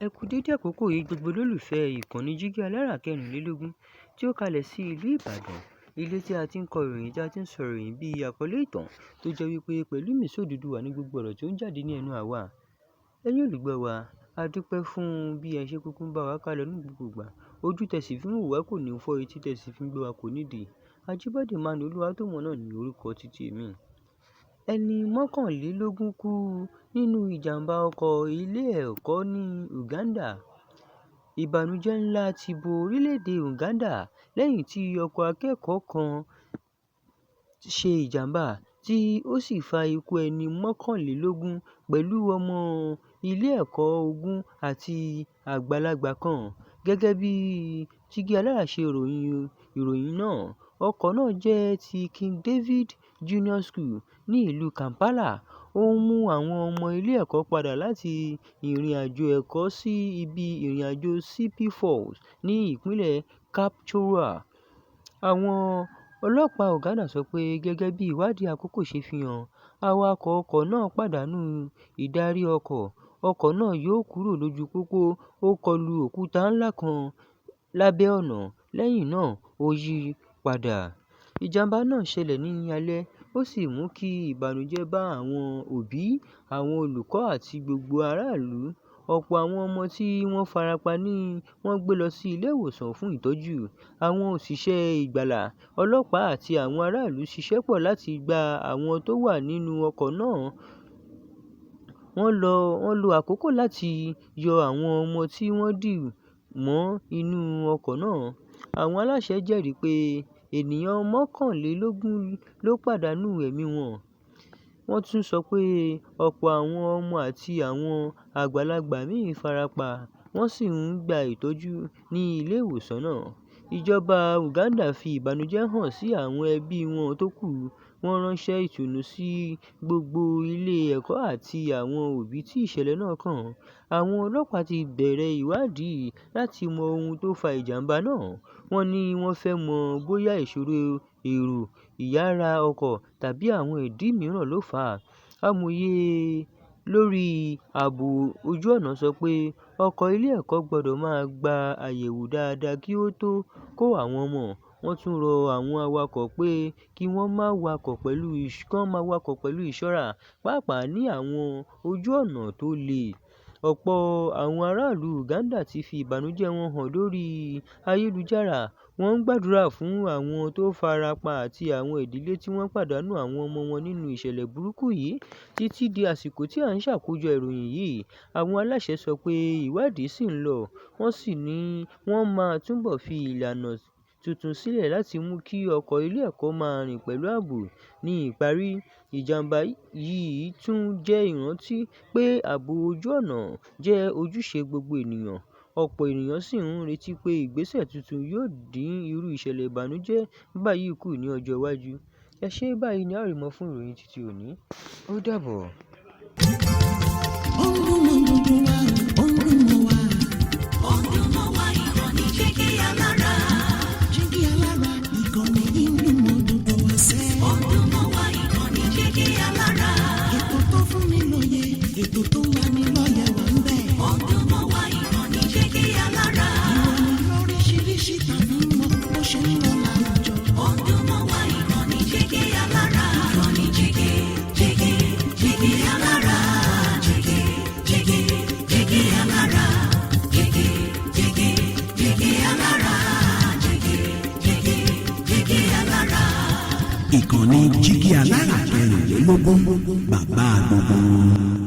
Ẹ kú dédé àkókò yìí gbogbo olólùfẹ́ ìkànnì Jígí Alára kẹrìnlélógún tí ó kalẹ̀ sí ìlú Ìbàdàn. Ilé tí a ti ń kọ ìròyìn tí a ti ń sọ ìròyìn bí àkọlé ìtàn tó jẹ́ wípé Pẹ̀lúmi Sódùduwà ní gbogbo ọ̀rọ̀ tí ó ń jáde ní ẹnu àwa. Ẹ̀yin olùgbọ́ wa, a dúpẹ́ fún bí ẹ ṣe kúkú ń bá wa kálọ ní gbogbo ìgbà. Ojú tẹ̀sí fi ń wò wá kò ní fọ́, etí tẹ̀sí fi ń gbọ́ wa kò ní dì. Ajíbọ́dé Emmanuel Olúwatómọ̀ náà ní orúkọ títí èmi. Ẹni mọ́kànlélógún kú nínú ìjàmbá ọkọ̀ ilé ẹ̀kọ́ ní Uganda. Ìbànújẹ́ ńlá ti bo orílẹ̀-èdè Uganda lẹ́yìn tí ọkọ̀ akẹ́kọ̀ọ́ kan ṣe ìjàmbá tí ó sì fa ikú ẹni mọ́kànlélógún pẹ̀lú ọmọ ilé ẹ̀kọ́ 20 àti àgbàlagbà kan. Gẹ́gẹ́ bí Jígí Alára ṣe ròyìn ìròyìn náà, ọkọ̀ náà jẹ́ ti King David Junior School ní ìlú Kampala. Ó ń mú àwọn ọmọ ilé ẹ̀kọ́ padà láti ìrìnàjò ẹ̀kọ́ sí ibi ìrìnàjò Sipi Falls ní ìpínlẹ̀ Kapchorwa. Àwọn ọlọ́pàá Uganda sọ pé gẹ́gẹ́ bí ìwádìí àkọ́kọ́ ṣe fi hàn, awakọ̀ ọkọ̀ náà pàdánù ìdarí ọkọ̀. Ọkọ̀ náà yọ̀ kúrò lójú pópó, ó kọlu òkúta ńlá kan lábẹ́ ọ̀nà, lẹ́yìn náà ó yí padà. Ìjàmbá náà ṣẹlẹ̀ ní alẹ́, ó sì mú kí ìbànújẹ́ bá àwọn òbí, àwọn olùkọ́ àti gbogbo aráàlú. Ọ̀pọ̀ àwọn ọmọ tí wọ́n farapa ni wọ́n gbé lọ sí ilé ìwòsàn fún ìtọ́jú. Àwọn òṣìṣẹ́ ìgbàlà, ọlọ́pàá àti àwọn aráàlú ṣiṣẹ́ pọ̀ láti gba àwọn tó wà nínú ọkọ̀ náà. Wọ́n lo àkókò láti yọ àwọn ọmọ tí wọ́n dì mọ́ inú ọkọ̀ náà. Àwọn aláṣẹ jẹ́rìí pé ènìyàn 21 ló pàdánù ẹ̀mí wọn. Wọ́n tún sọ pé ọ̀pọ̀ àwọn ọmọ àti àwọn àgbàlagbà míì farapa, wọ́n sì ń gba ìtọ́jú ní ilé ìwòsàn náà. Ìjọba Uganda fi ìbànújẹ́ hàn sí àwọn ẹbí wọn tó kú. Wọ́n ránṣẹ́ ìtùnú sí gbogbo ilé ẹ̀kọ́ àti àwọn òbí tí ìṣẹ̀lẹ̀ náà kàn. Àwọn ọlọ́pàá ti bẹ̀rẹ̀ ìwádìí láti mọ ohun tó fa ìjàmbá náà. Wọ́n ní wọ́n fẹ́ mọ̀ bóyá ìṣòro èrò, ìyára ọkọ̀ tàbí àwọn ìdí mìíràn ló fà á. Amòye lórí ààbò ojú ọ̀nà sọ pé ọkọ̀ ilé ẹ̀kọ́ gbọdọ̀ máa gba àyẹ̀wò dáadáa kí ó tó kó àwọn ọmọ. Wọ́n tún rọ àwọn awakọ̀ pé kí wọ́n máa wakọ̀ pẹ̀lú ìṣọ́ra, pàápàá ní àwọn ojú ọ̀nà tó le. Ọ̀pọ̀ àwọn aráàlú Uganda ti fi ìbànújẹ́ wọn hàn lórí ayélujára. Wọ́n ń gbàdúrà fún àwọn tó farapa àti àwọn ìdílé tí wọ́n pàdánù àwọn ọmọ wọn nínú ìṣẹ̀lẹ̀ burúkú yìí. Títí di àsìkò tí à ń ṣàkójọ ìròyìn yìí, àwọn aláṣẹ sọ pé ìwádìí ṣì ń lọ. Wọ́n sì ní wọ́n máa túbọ̀ fi ìlànà tuntun sílẹ̀ láti mú kí ọkọ̀ ilé ẹ̀kọ́ máa rìn pẹ̀lú ààbò. Ní ìparí, ìjàmbá yìí tún jẹ́ ìrántí pé ààbò ojú ọ̀nà jẹ́ ojúṣe gbogbo ènìyàn. Ọ̀pọ̀ ènìyàn sì ń retí pé ìgbésẹ̀ tuntun yóò dín irú ìṣẹ̀lẹ̀ ìbànújẹ́ báyìí kù ní ọjọ́ iwájú. Ẹ ṣé, báyìí ni a ó rí mọ́ fún ìròyìn títí òní. Ó dàbọ̀. Jígí Alára ìkànnì ìlú mọ̀ọ́dúnrún ẹsẹ̀. Ọdúnmọ́ wa ìkànnì Jígí Alára. Ètò tó fún ni lóye, ètò tó wà ní lọ́yẹ̀ wà ń bẹ̀. Ọdúnmọ́ wa ìkànnì Jígí Alára. Ìròyìn lóríṣiríṣi tàbí mọ́ bó ṣe ń lọ láwùjọ. Ọdúnmọ́ wa ìkànnì Jígí Alára. Ìkànnì Jígí Alára. Jígí Alára. Ìkànnì Jígí Alára kẹrìnlélógún, bàbá gbogbo.